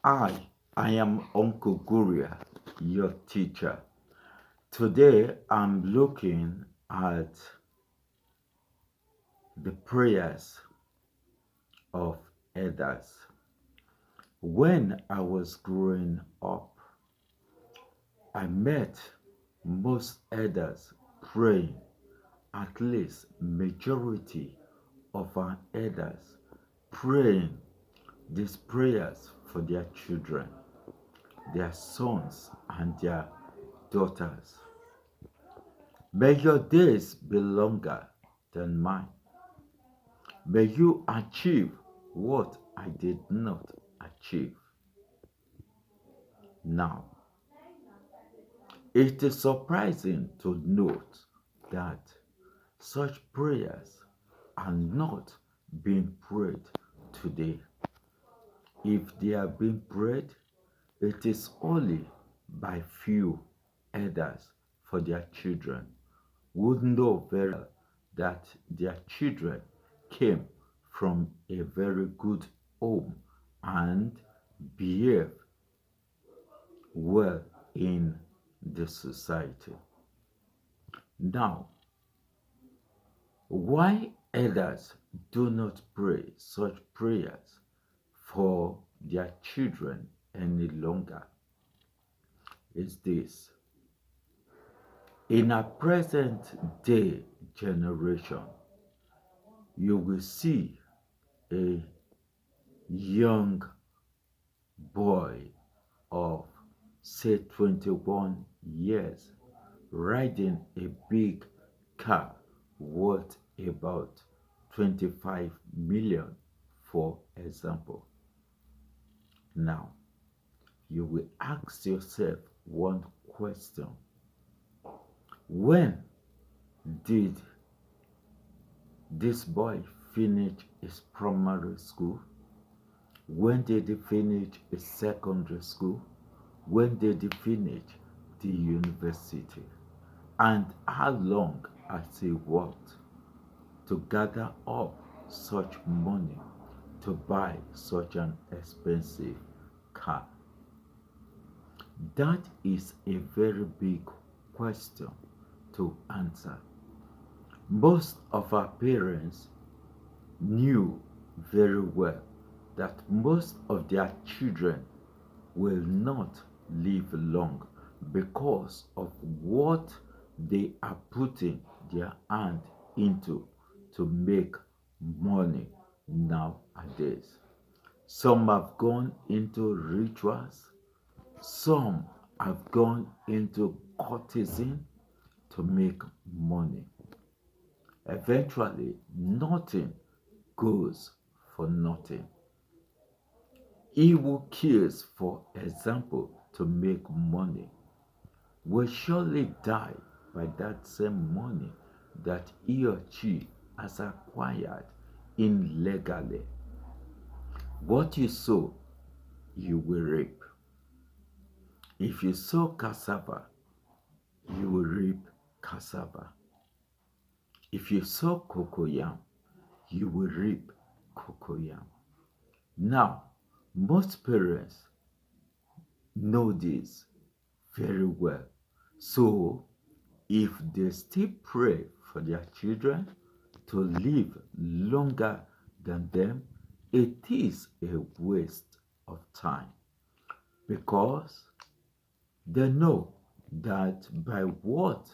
I am Uncle Guria, your teacher. Today I'm looking at the prayers of elders. When I was growing up, I met most elders praying, at least majority of our elders praying these prayers for their children, their sons and their daughters. May your days be longer than mine. May you achieve what I did not achieve. Now, it is surprising to note that such prayers are not being prayed today. If they are being prayed, it is only by few elders for their children who know very well that their children came from a very good home and behave well in the society. Now, why elders do not pray such prayers for their children any longer is this. In our present day generation, you will see a young boy of say 21 years riding a big car worth about 25 million, for example. Now, you will ask yourself one question. When did this boy finish his primary school? When did he finish his secondary school? When did he finish the university? And how long has he worked to gather up such money to buy such an expensive car? That is a very big question to answer. Most of our parents knew very well that most of their children will not live long because of what they are putting their hand into to make money nowadays. Some have gone into rituals, some have gone into courtesan to make money. Eventually, nothing goes for nothing. He who kills, for example, to make money will surely die by that same money that he or she has acquired illegally. What you sow, you will reap. If you sow cassava, you will reap cassava. If you sow cocoyam, you will reap cocoyam. Now, most parents know this very well. So, if they still pray for their children to live longer than them, it is a waste of time because they know that by what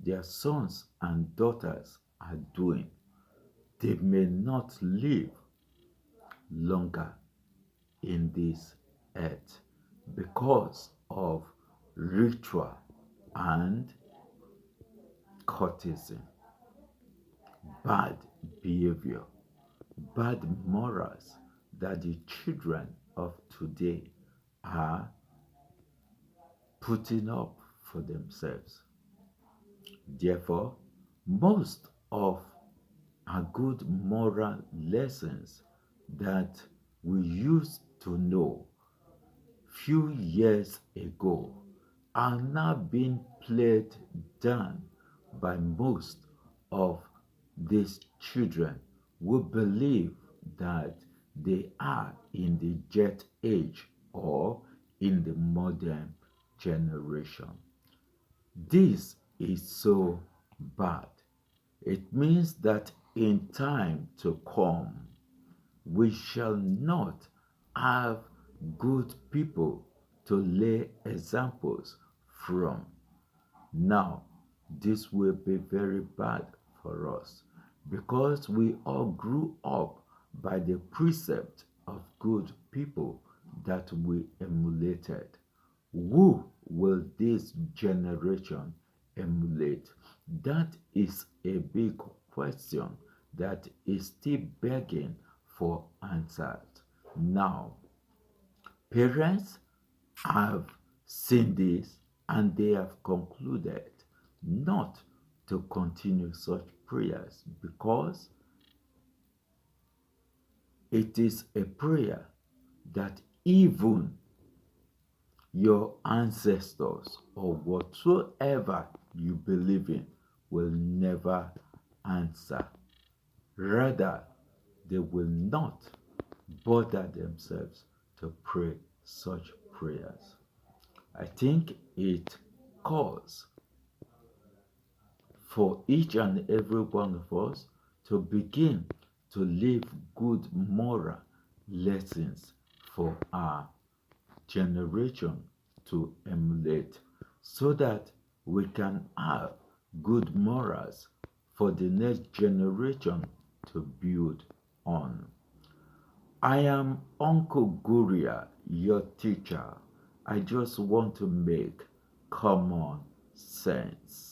their sons and daughters are doing, they may not live longer in this earth because of ritual and courtesy, bad behavior, bad morals that the children of today are putting up for themselves. Therefore, most of our good moral lessons that we used to know few years ago are now being played down by most of these children who believe that they are in the jet age or in the modern generation. This is so bad. It means that in time to come, we shall not have good people to lay examples from. Now, this will be very bad for us because we all grew up by the precept of good people that we emulated. Who will this generation emulate? That is a big question that is still begging for answers. Now, parents have seen this and they have concluded not to continue such prayers because it is a prayer that even your ancestors or whatsoever you believe in will never answer. Rather, they will not bother themselves to pray such prayers. I think it calls for each and every one of us to begin to live good moral lessons for our generation to emulate so that we can have good morals for the next generation to build on. I am Uncle Guria, your teacher. I just want to make common sense.